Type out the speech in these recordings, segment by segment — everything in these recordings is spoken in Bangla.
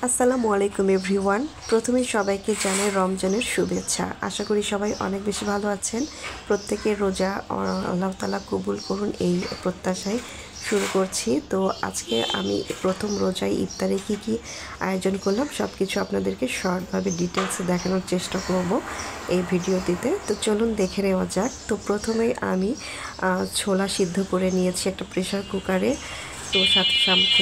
আসসালামু আলাইকুম এভরিওয়ান। প্রথমেই সবাইকে জানাই রমজানের শুভেচ্ছা। আশা করি সবাই অনেক বেশি ভালো আছেন। প্রত্যেকের রোজা আল্লাহ তাআলা কবুল করুন এই প্রত্যাশায় শুরু করছি। তো আজকে আমি প্রথম রোজায় ইফতারে কি আয়োজন করলাম সব কিছু আপনাদেরকে শর্টভাবে ডিটেলসে দেখানোর চেষ্টা করব এই ভিডিওটিতে। তো চলুন দেখে নেওয়া যাক। তো প্রথমেই আমি ছোলা সিদ্ধ করে নিয়েছি একটা প্রেশার কুকারে। তো সাথে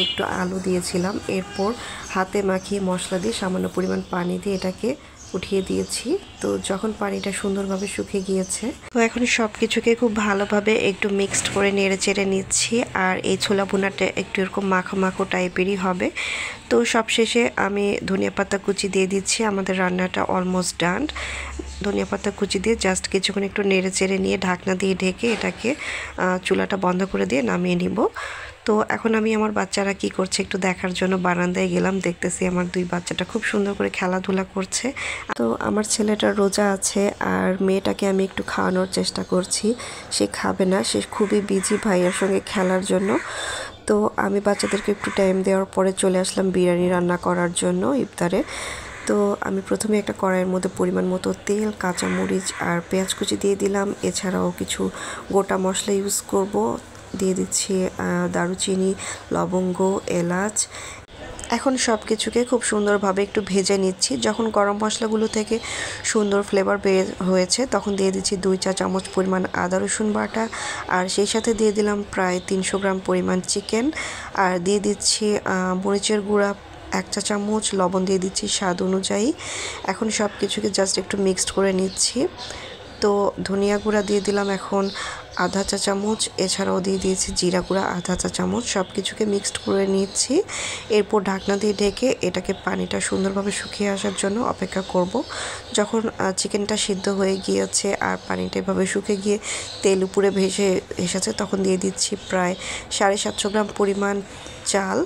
একটু আলু দিয়েছিলাম। এরপর হাতে মাখিয়ে মশলা দিয়ে সামান্য পরিমাণ পানি দিয়ে এটাকে উঠিয়ে দিয়েছি। তো যখন পানিটা সুন্দরভাবে শুকিয়ে গিয়েছে, তো এখন সব কিছুকে খুব ভালোভাবে একটু মিক্সড করে নেড়ে চেড়ে নিচ্ছি। আর এই ছোলা ভুনাটা একটু এরকম মাখো মাখো টাইপেরই হবে। তো সবশেষে আমি ধনিয়া পাতা কুচি দিয়ে দিচ্ছি। আমাদের রান্নাটা অলমোস্ট ডান। ধনিয়া পাতা কুচি দিয়ে জাস্ট কিছুক্ষণ একটু নেড়ে চেড়ে নিয়ে ঢাকনা দিয়ে ঢেকে এটাকে চুলাটা বন্ধ করে দিয়ে নামিয়ে নিব। তো এখন আমি আমার বাচ্চারা কি করছে একটু দেখার জন্য বারান্দায় গেলাম। দেখতেছি আমার দুই বাচ্চাটা খুব সুন্দর করে খেলাধুলা করছে। তো আমার ছেলেটা রোজা আছে আর মেয়েটাকে আমি একটু খাওয়ানোর চেষ্টা করছি। সে খাবে না, সে খুবই বিজি ভাইয়ের সঙ্গে খেলার জন্য। তো আমি বাচ্চাদেরকে একটু টাইম দেওয়ার পরে চলে আসলাম বিরিয়ানি রান্না করার জন্য ইফতারে। তো আমি প্রথমে একটা কড়াইয়ের মধ্যে পরিমাণ মতো তেল, কাঁচামরিচ আর পেঁয়াজ কুচি দিয়ে দিলাম। এছাড়াও কিছু গোটা মশলা ইউজ করব। দিয়ে দিচ্ছি দারুচিনি, লবঙ্গ, এলাচ। এখন সব কিছুকে খুব সুন্দরভাবে একটু ভেজে নিচ্ছি। যখন গরম মশলাগুলো থেকে সুন্দর ফ্লেভার বের হয়েছে তখন দিয়ে দিচ্ছি 2 চা চামচ পরিমাণ আদা রসুন বাটা। আর সেই সাথে দিয়ে দিলাম প্রায় 300 গ্রাম পরিমাণ চিকেন। আর দিয়ে দিচ্ছি মরিচের গুঁড়া 1 চা চামচ, লবণ দিয়ে দিচ্ছি স্বাদ অনুযায়ী। এখন সব কিছুকে জাস্ট একটু মিক্সড করে নিচ্ছি। তো ধনিয়া গুঁড়া দিয়ে দিলাম এখন আধা চা চামচ। এছাড়াও দিয়ে দিয়েছি জিরা গুঁড়া আধা চা চামচ। সব কিছুকে মিক্সড করে নিচ্ছি। এরপর ঢাকনা দিয়ে ঢেকে এটাকে পানিটা সুন্দরভাবে শুকিয়ে আসার জন্য অপেক্ষা করব। যখন চিকেনটা সিদ্ধ হয়ে গিয়েছে আর পানিটা এভাবে শুকিয়ে গিয়ে তেল উপরে ভেসে এসেছে তখন দিয়ে দিচ্ছি প্রায় 750 গ্রাম পরিমাণ চাল।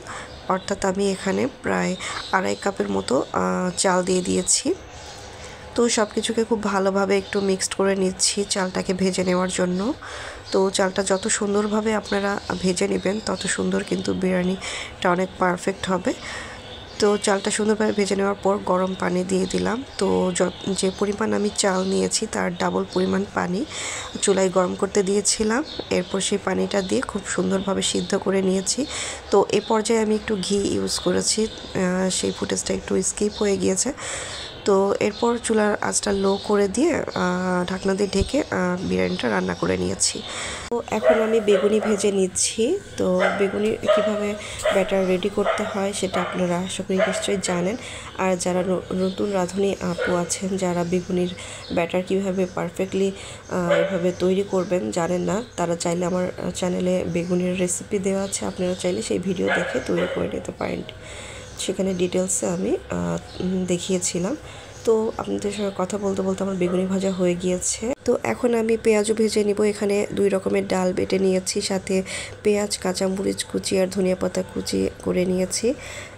অর্থাৎ আমি এখানে প্রায় 2.5 কাপের মতো চাল দিয়ে দিয়েছি। তো সব কিছুকে খুব ভালোভাবে একটু মিক্সড করে নিচ্ছি চালটাকে ভেজে নেওয়ার জন্য। তো চালটা যত সুন্দরভাবে আপনারা ভেজে নেবেন তত সুন্দর কিন্তু বিরিয়ানিটা অনেক পারফেক্ট হবে। তো চালটা সুন্দরভাবে ভেজে নেওয়ার পর গরম পানি দিয়ে দিলাম। তো যে পরিমাণ আমি চাল নিয়েছি তার ডাবল পরিমাণ পানি চুলায় গরম করতে দিয়েছিলাম। এরপর সেই পানিটা দিয়ে খুব সুন্দরভাবে সিদ্ধ করে নিয়েছি। তো এ পর্যায়ে আমি একটু ঘি ইউজ করেছি, সেই ফুটেজটা একটু স্কিপ হয়ে গিয়েছে। তো এরপর চুলার আঁচটা লো করে দিয়ে ঢাকনা দিয়ে ঢেকে বিরিয়ানিটা রান্না করে নিয়েছি। তো এখন আমি বেগুনি ভেজে নিচ্ছি। তো বেগুনি কীভাবে ব্যাটার রেডি করতে হয় সেটা আপনারা আশা করি নিশ্চয়ই জানেন। আর যারা নতুন রাঁধুনি আপু আছেন যারা বেগুনির ব্যাটার কীভাবে পারফেক্টলি এভাবে তৈরি করবেন জানেন না, তারা চাইলে আমার চ্যানেলে বেগুনির রেসিপি দেওয়া আছে, আপনারা চাইলে সেই ভিডিও দেখে তৈরি করে নিতে পারেন। সেখানে ডিটেলসে আমি দেখিয়েছিলাম। তো আপনাদের সঙ্গে কথা বলতে বলতে আমার বেগুনি ভাজা হয়ে গিয়েছে। তো এখন আমি পেঁয়াজও ভেজে নিব। এখানে 2 রকমের ডাল বেটে নিয়েছি, সাথে পেঁয়াজ, কাঁচামরিচ কুচি আর ধনিয়া পাতা কুচি করে নিয়েছি।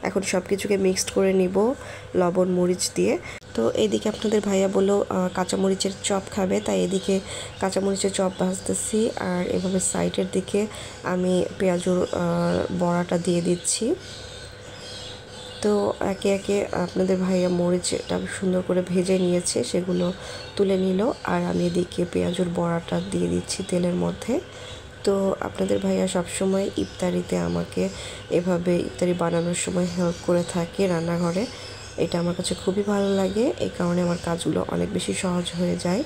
এখন সব কিছুকে মিক্সড করে নিব লবণ মরিচ দিয়ে। তো এইদিকে আপনাদের ভাইয়া বললো কাঁচামরিচের চপ খাবে, তাই এদিকে কাঁচামরিচের চপ ভাজতেছি। আর এভাবে সাইডের দিকে আমি পেঁয়াজুর বড়াটা দিয়ে দিচ্ছি। তো একে একে আপনাদের ভাইয়া মরিচটা সুন্দর করে ভেজে নিয়েছে, সেগুলো তুলে নিল। আর আমি এদিকে পেঁয়াজুর বড়াটা দিয়ে দিচ্ছি তেলের মধ্যে। তো আপনাদের ভাইয়া সবসময় ইফতারিতে আমাকে এভাবে ইফতারি বানানোর সময় হেল্প করে থাকে রান্নাঘরে। এটা আমার কাছে খুবই ভালো লাগে, এই কারণে আমার কাজগুলো অনেক বেশি সহজ হয়ে যায়।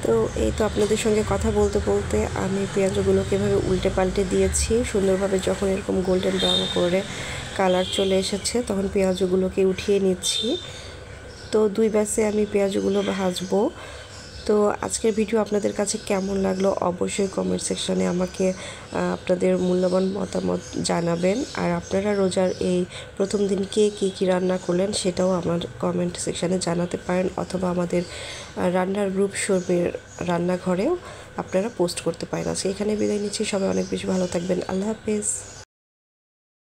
তো এই তো আপনাদের সঙ্গে কথা বলতে বলতে আমি পেঁয়াজগুলোকে এভাবে উল্টে পাল্টে দিয়েছি সুন্দরভাবে। যখন এরকম গোল্ডেন ব্রাউন করে কালার চলে এসেছে তখন পেঁয়াজগুলোকে উঠিয়ে নিচ্ছি। তো 2 ব্যাচে আমি পেঁয়াজগুলো ভাজবো। তো আজকের ভিডিও আপনাদের কাছে কেমন লাগলো অবশ্যই কমেন্ট সেকশনে আমাকে আপনাদের মূল্যবান মতামত জানাবেন। আর আপনারা রোজার এই প্রথম দিন কে কী রান্না করলেন সেটাও আমার কমেন্ট সেকশনে জানাতে পারেন, অথবা আমাদের রান্নার গ্রুপ শর্মির রান্নাঘরেও আপনারা পোস্ট করতে পারেন। আজকে এখানে বিদায় নিচ্ছি। সবাই অনেক বেশি ভালো থাকবেন। আল্লাহ হাফেজ।